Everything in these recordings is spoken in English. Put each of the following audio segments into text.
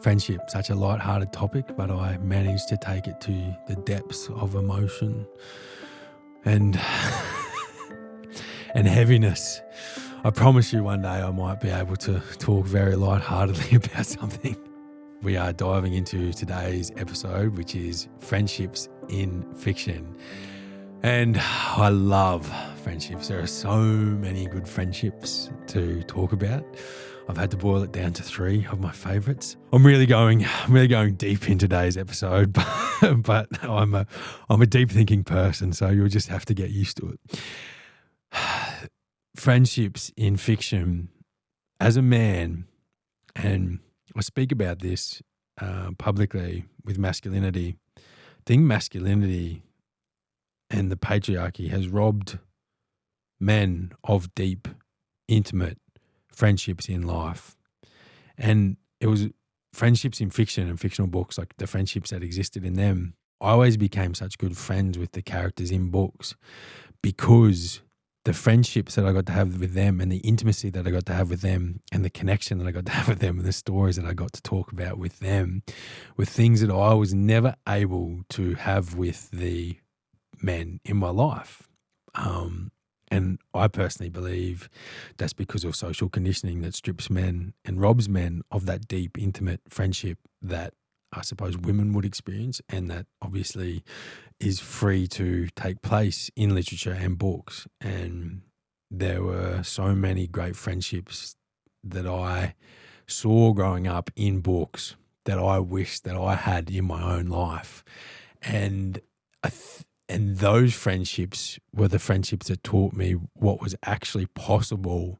Friendship, such a light-hearted topic, but I managed to take it to the depths of emotion and and heaviness. I promise you one day I might be able to talk very light-heartedly about something. We are diving into today's episode, which is friendships in fiction. And I love friendships. There are so many good friendships to talk about. I've had to boil it down to 3 of my favourites. I'm really going deep in today's episode, but I'm a deep thinking person, so you'll just have to get used to it. Friendships in fiction, as a man, and I speak about this publicly with masculinity. I think masculinity and the patriarchy has robbed men of deep, intimate friendships in life. And it was friendships in fiction and fictional books, like the friendships that existed in them. I always became such good friends with the characters in books because the friendships that I got to have with them and the intimacy that I got to have with them and the connection that I got to have with them and the stories that I got to talk about with them were things that I was never able to have with the men in my life. And I personally believe that's because of social conditioning that strips men and robs men of that deep, intimate friendship that I suppose women would experience, and that obviously is free to take place in literature and books. And there were so many great friendships that I saw growing up in books that I wish that I had in my own life. And And those friendships were the friendships that taught me what was actually possible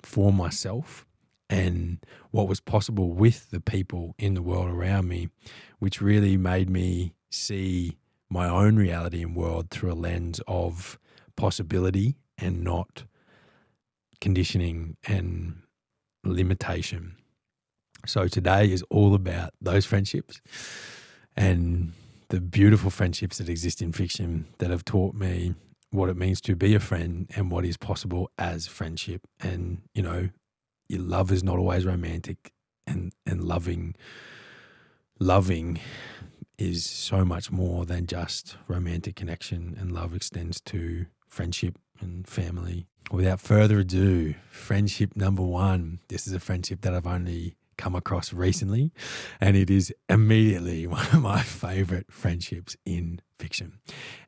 for myself and what was possible with the people in the world around me, which really made me see my own reality and world through a lens of possibility and not conditioning and limitation. So today is all about those friendships and the beautiful friendships that exist in fiction that have taught me what it means to be a friend and what is possible as friendship. And, you know, your love is not always romantic, and loving is so much more than just romantic connection, and love extends to friendship and family. Without further ado, friendship number 1. This is a friendship that I've only come across recently, and it is immediately one of my favourite friendships in fiction,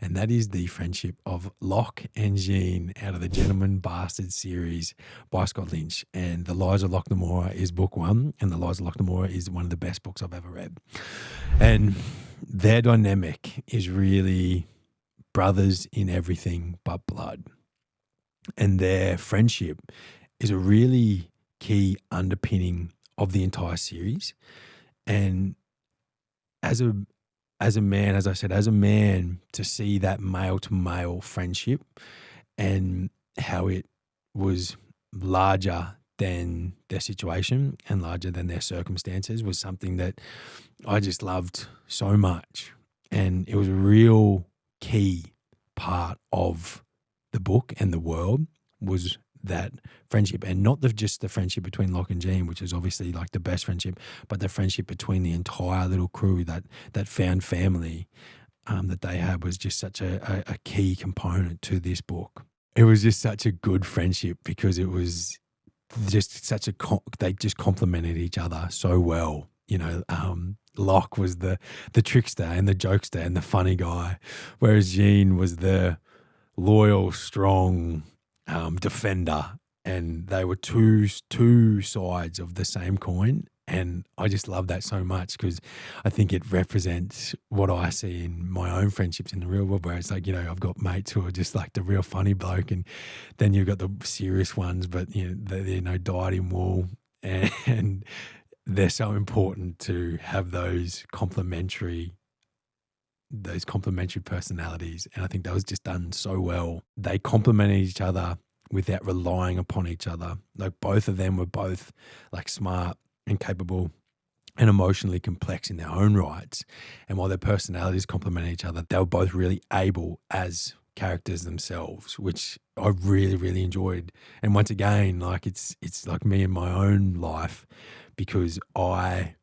and that is the friendship of Locke and Jean out of the Gentleman Bastard series by Scott Lynch. And The Lies of Locke Lamora is book 1, and The Lies of Locke Lamora is one of the best books I've ever read. And their dynamic is really brothers in everything but blood, and their friendship is a really key underpinning of the entire series. And as a man, as I said, as a man, to see that male to male friendship and how it was larger than their situation and larger than their circumstances was something that I just loved so much. And it was a real key part of the book and the world, was that friendship, and not just the friendship between Locke and Jean, which is obviously like the best friendship, but the friendship between the entire little crew, that found family that they had, was just such a key component to this book. It was just such a good friendship because it was just such they just complemented each other so well. You know, Locke was the trickster and the jokester and the funny guy, whereas Jean was the loyal, strong defender, and they were two sides of the same coin. And I just love that so much because I think it represents what I see in my own friendships in the real world, where it's like, you know, I've got mates who are just like the real funny bloke, and then you've got the serious ones, but you know, they're dyed in wool, and they're so important to have those complementary personalities. And I think that was just done so well. They complemented each other without relying upon each other. Like, both of them were both like smart and capable and emotionally complex in their own rights. And while their personalities complemented each other, they were both really able as characters themselves, which I really, really enjoyed. And once again, like it's like me in my own life, because I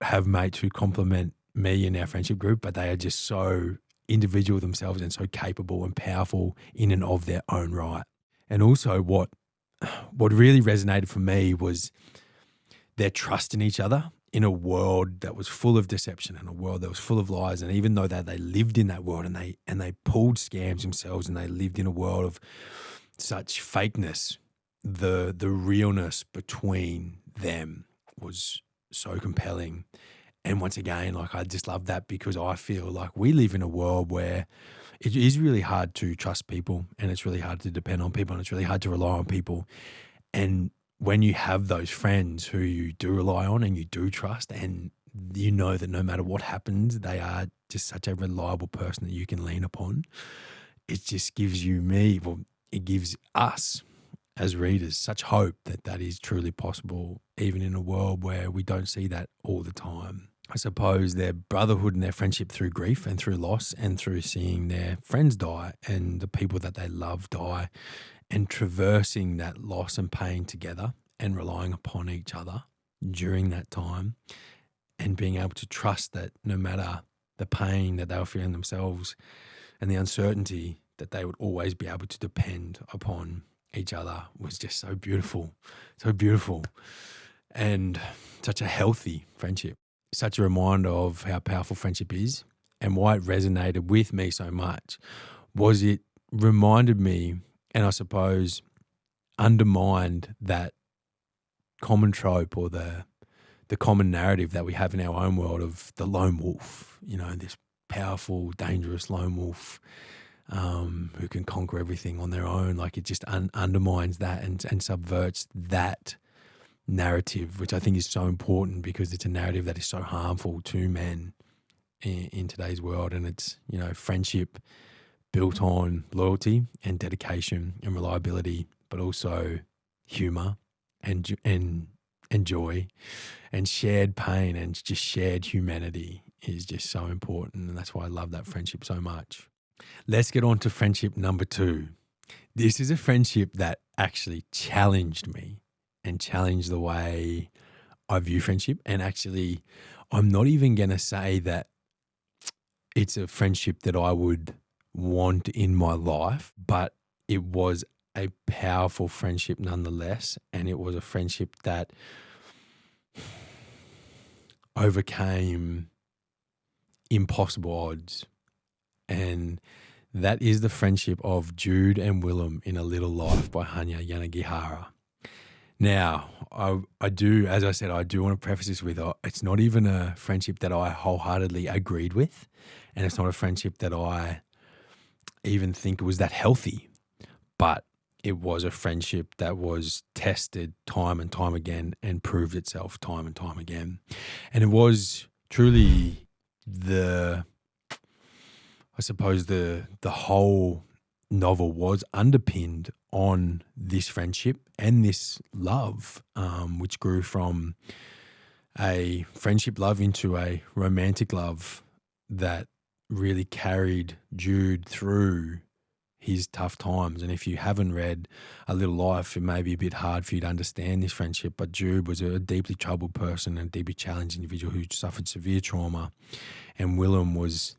have mates who compliment me in our friendship group, but they are just so individual themselves and so capable and powerful in and of their own right. And also what really resonated for me was their trust in each other in a world that was full of deception and a world that was full of lies. And even though they lived in that world and they pulled scams themselves and they lived in a world of such fakeness, the realness between them was so compelling. And once again, like, I just love that because I feel like we live in a world where it is really hard to trust people and it's really hard to depend on people and it's really hard to rely on people. And when you have those friends who you do rely on and you do trust and you know that no matter what happens, they are just such a reliable person that you can lean upon, it just gives it gives us as readers such hope that that is truly possible, even in a world where we don't see that all the time. I suppose their brotherhood and their friendship through grief and through loss and through seeing their friends die and the people that they love die and traversing that loss and pain together and relying upon each other during that time and being able to trust that no matter the pain that they were feeling themselves and the uncertainty, that they would always be able to depend upon each other was just so beautiful and such a healthy friendship. Such a reminder of how powerful friendship is and why it resonated with me so much was it reminded me, and I suppose undermined that common trope or the common narrative that we have in our own world of the lone wolf, this powerful, dangerous lone wolf who can conquer everything on their own. Like, it just undermines that and subverts that narrative, which I think is so important because it's a narrative that is so harmful to men in today's world. And it's, friendship built on loyalty and dedication and reliability, but also humor and joy and shared pain and just shared humanity is just so important. And that's why I love that friendship so much. Let's get on to friendship number 2. This is a friendship that actually challenged me and challenged the way I view friendship. And actually, I'm not even going to say that it's a friendship that I would want in my life, but it was a powerful friendship nonetheless. And it was a friendship that overcame impossible odds. And that is the friendship of Jude and Willem in A Little Life by Hanya Yanagihara. Now, I do, as I said, I do want to preface this with it's not even a friendship that I wholeheartedly agreed with, and it's not a friendship that I even think was that healthy, but it was a friendship that was tested time and time again and proved itself time and time again. And it was truly the whole novel was underpinned on this friendship and this love, which grew from a friendship love into a romantic love that really carried Jude through his tough times. And if you haven't read A Little Life, it may be a bit hard for you to understand this friendship, but Jude was a deeply troubled person and deeply challenged individual who suffered severe trauma. And Willem was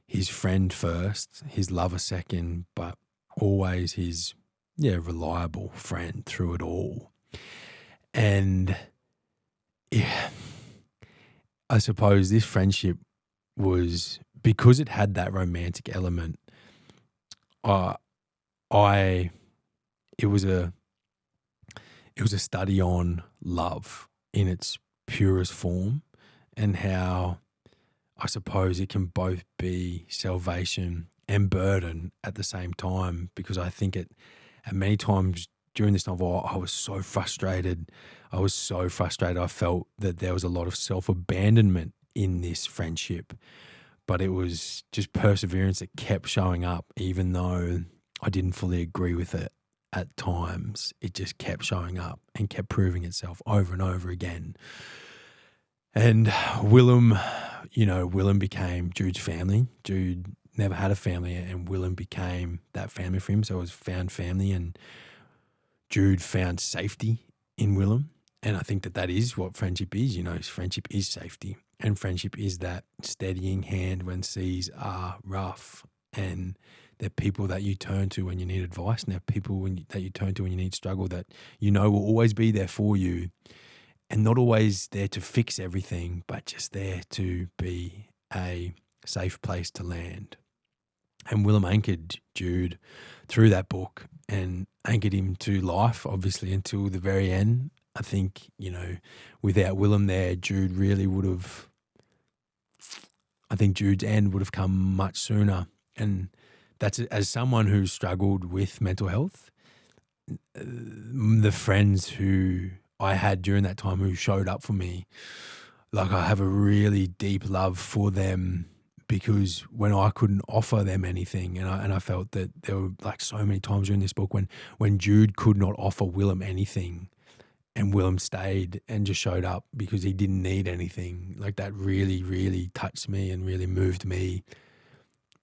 his friend first, his lover second, but always his reliable friend through it all. And I suppose this friendship was, because it had that romantic element, it was a study on love in its purest form and how I suppose it can both be salvation and burden at the same time, because I think at many times during this novel, I was so frustrated. I felt that there was a lot of self-abandonment in this friendship, but it was just perseverance that kept showing up, even though I didn't fully agree with it at times. It just kept showing up and kept proving itself over and over again. And Willem became Jude's family. Jude never had a family, and Willem became that family for him. So it was found family, and Jude found safety in Willem. And I think that is what friendship is. Friendship is safety, and friendship is that steadying hand when seas are rough. And they're people that you turn to when you need advice, and they're people that you turn to when you need struggle, that will always be there for you, and not always there to fix everything, but just there to be a safe place to land. And Willem anchored Jude through that book and anchored him to life, obviously, until the very end. I think, without Willem there, Jude really would have, I think Jude's end would have come much sooner. And that's, as someone who struggled with mental health, the friends who I had during that time who showed up for me, like, I have a really deep love for them, because when I couldn't offer them anything, and I felt that there were like so many times during this book when Jude could not offer Willem anything, and Willem stayed and just showed up because he didn't need anything. Like, that really, really touched me and really moved me,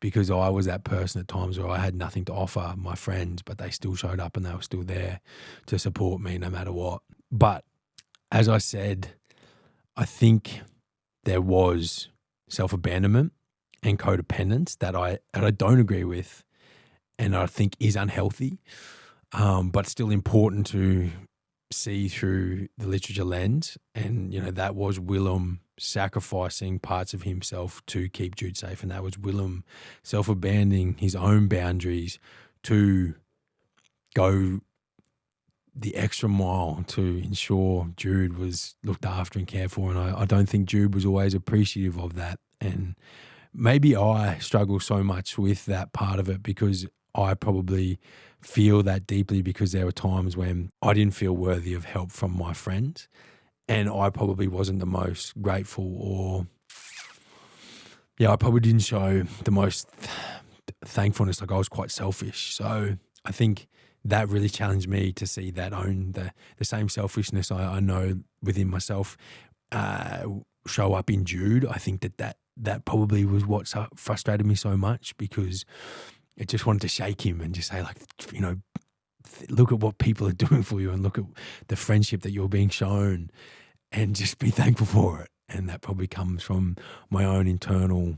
because I was that person at times where I had nothing to offer my friends, but they still showed up and they were still there to support me no matter what. But as I said, I think there was self-abandonment and codependence that I don't agree with, and I think is unhealthy, but still important to see through the literature lens. And, that was Willem sacrificing parts of himself to keep Jude safe, and that was Willem self-abandoning his own boundaries to go the extra mile to ensure Jude was looked after and cared for. And I don't think Jude was always appreciative of that. And maybe I struggle so much with that part of it because I probably feel that deeply, because there were times when I didn't feel worthy of help from my friends, and I probably wasn't the most grateful, or I probably didn't show the most thankfulness. Like, I was quite selfish. So I think that really challenged me to see that the same selfishness I know within myself show up in Jude. I think that probably was what frustrated me so much, because it just wanted to shake him and just say, like, look at what people are doing for you, and look at the friendship that you're being shown, and just be thankful for it. And that probably comes from my own internal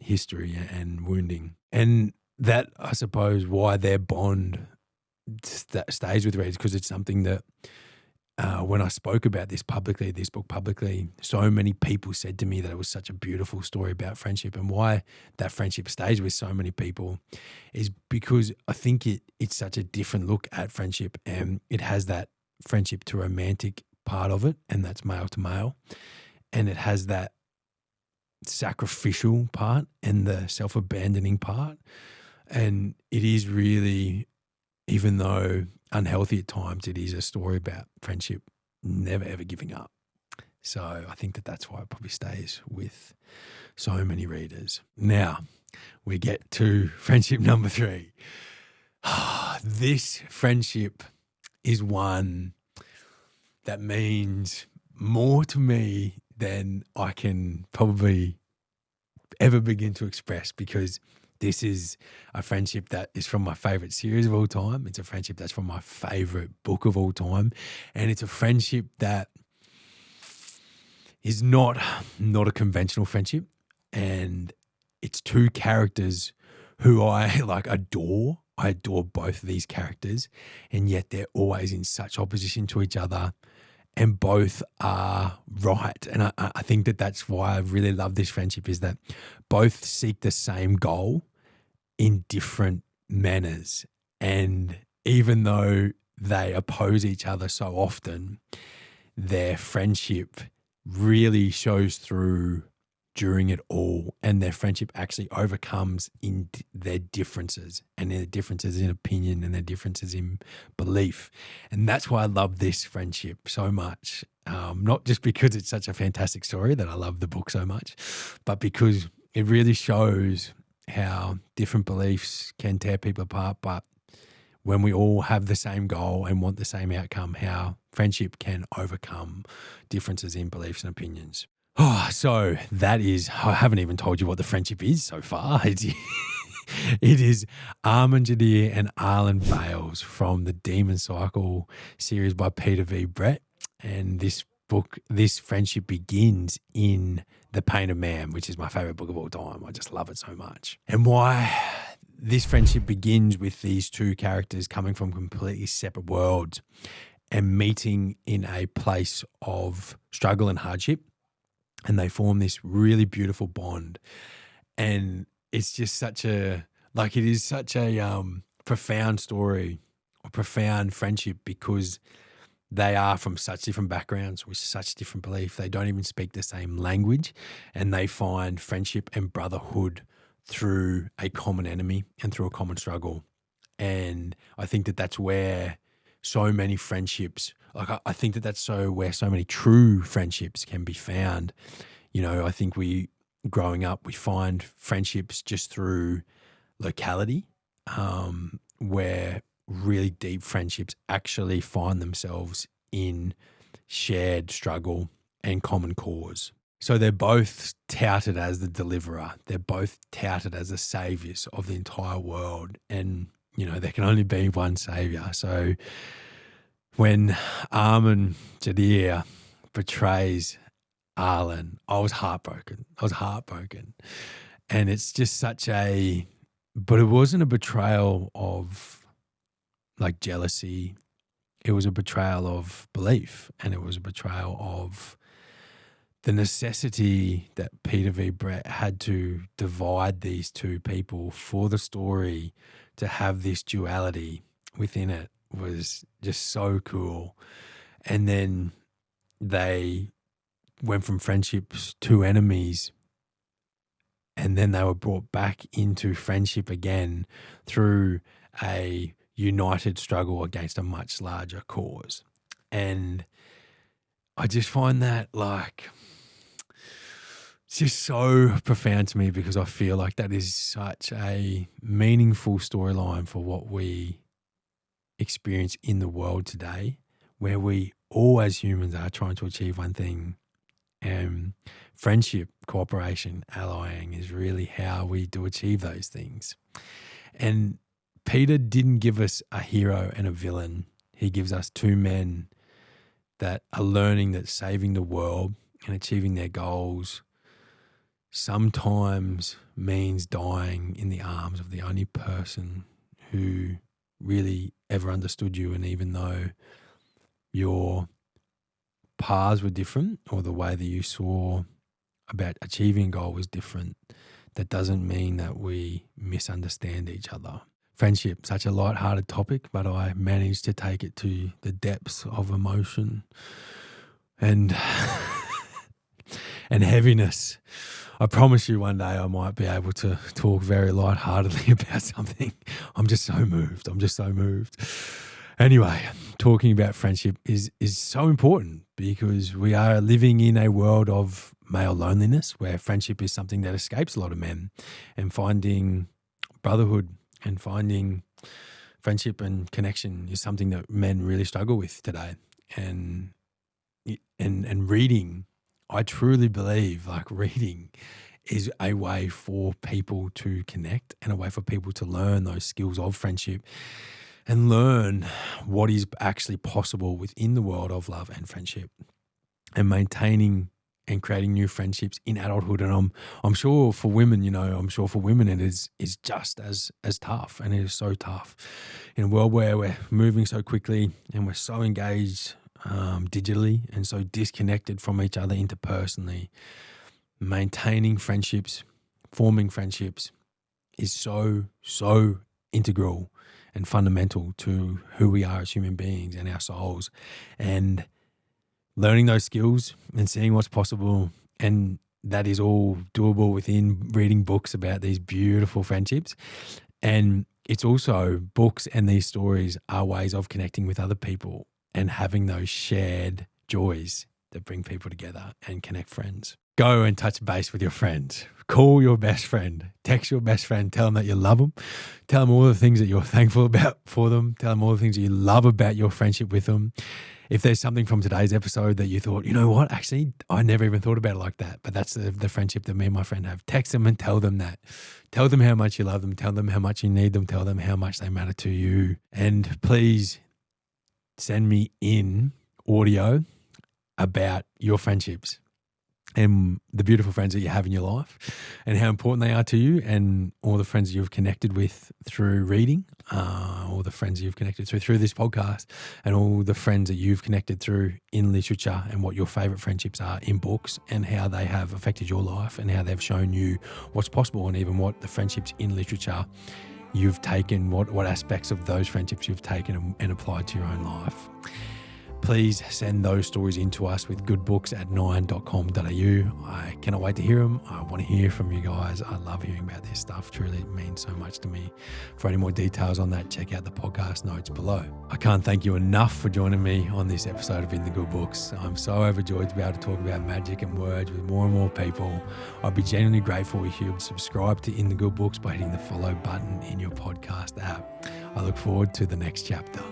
history and wounding. And that, I suppose, why their bond stays with readers, because it's something that when I spoke about this book publicly, so many people said to me that it was such a beautiful story about friendship. And why that friendship stays with so many people is because I think it's such a different look at friendship, and it has that friendship to romantic part of it, and that's male to male. And it has that sacrificial part and the self-abandoning part. And it is really, even though unhealthy at times, it is a story about friendship never ever giving up. So I think that's why it probably stays with so many readers. Now we get to friendship number 3. This friendship is one that means more to me than I can probably ever begin to express, because this is a friendship that is from my favorite series of all time. It's a friendship that's from my favorite book of all time. And it's a friendship that is not a conventional friendship. And it's 2 characters who I adore. I adore both of these characters, and yet they're always in such opposition to each other, and both are right. And I think that's why I really love this friendship, is that both seek the same goal in different manners. And even though they oppose each other so often, their friendship really shows through during it all, and their friendship actually overcomes in their differences, and their differences in opinion, and their differences in belief. And that's why I love this friendship so much. Not just because it's such a fantastic story that I love the book so much, but because it really shows how different beliefs can tear people apart, but when we all have the same goal and want the same outcome, how friendship can overcome differences in beliefs and opinions. So that is, I haven't even told you what the friendship is so far. It is Arlen Jardir and Arlen Bales from the Demon Cycle series by Peter V. Brett. And this friendship begins in The Pain of Man, which is my favorite book of all time. I just love it so much. And why this friendship begins with these two characters coming from completely separate worlds and meeting in a place of struggle and hardship. And they form this really beautiful bond. And it's just it is such a profound story, a profound friendship, because they are from such different backgrounds with such different belief. They don't even speak the same language, and they find friendship and brotherhood through a common enemy and through a common struggle. And I think that that's where so many friendships, I think that that's where so many true friendships can be found. You know, I think growing up, we find friendships just through locality, where really deep friendships actually find themselves in shared struggle and common cause. So they're both touted as the deliverer. They're both touted as the saviors of the entire world. And, you know, there can only be one savior. So when Jardir betrays Arlen, I was heartbroken. And it's just but it wasn't a betrayal of like jealousy. It was a betrayal of belief, and it was a betrayal of the necessity that Peter V. Brett had to divide these two people for the story to have this duality within it was just so cool. And then they went from friendships to enemies, and then they were brought back into friendship again through a united struggle against a much larger cause. And I just find that it's just so profound to me, because I feel like that is such a meaningful storyline for what we experience in the world today, where we all as humans are trying to achieve one thing. And friendship, cooperation, allying is really how we do achieve those things. And Peter didn't give us a hero and a villain. He gives us two men that are learning that saving the world and achieving their goals sometimes means dying in the arms of the only person who really ever understood you. And even though your paths were different, or the way that you saw about achieving a goal was different, that doesn't mean that we misunderstand each other. Friendship, such a light-hearted topic, but I managed to take it to the depths of emotion and and heaviness. I promise you one day I might be able to talk very light-heartedly about something. I'm just so moved. Anyway, talking about friendship is so important, because we are living in a world of male loneliness, where friendship is something that escapes a lot of men, and finding brotherhood and finding friendship and connection is something that men really struggle with today. And reading, I truly believe reading is a way for people to connect and a way for people to learn those skills of friendship and learn what is actually possible within the world of love and friendship, and maintaining and creating new friendships in adulthood. And I'm sure for women, it is just as tough, and it is so tough in a world where we're moving so quickly and we're so engaged digitally and so disconnected from each other interpersonally. Maintaining friendships, forming friendships is so integral and fundamental to who we are as human beings and our souls. And learning those skills and seeing what's possible, and that is all doable within reading books about these beautiful friendships. And it's also, books and these stories are ways of connecting with other people and having those shared joys that bring people together and connect friends. Go and touch base with your friends. Call your best friend. Text your best friend. Tell them that you love them. Tell them all the things that you're thankful about for them. Tell them all the things that you love about your friendship with them. If there's something from today's episode that you thought, you know what, actually, I never even thought about it like that, but that's the friendship that me and my friend have. Text them and tell them that. Tell them how much you love them. Tell them how much you need them. Tell them how much they matter to you. And please send me in audio about your friendships and the beautiful friends that you have in your life and how important they are to you, and all the friends you've connected with through reading, all the friends you've connected through this podcast, and all the friends that you've connected through in literature, and what your favourite friendships are in books, and how they have affected your life, and how they've shown you what's possible, and even what the friendships in literature you've taken, what aspects of those friendships you've taken and applied to your own life. Please send those stories in to us with goodbooks@9.com.au. I cannot wait to hear them. I want to hear from you guys. I love hearing about this stuff. Truly, it means so much to me. For any more details on that, check out the podcast notes below. I can't thank you enough for joining me on this episode of In the Good Books. I'm so overjoyed to be able to talk about magic and words with more and more people. I'd be genuinely grateful if you would subscribe to In the Good Books by hitting the follow button in your podcast app. I look forward to the next chapter.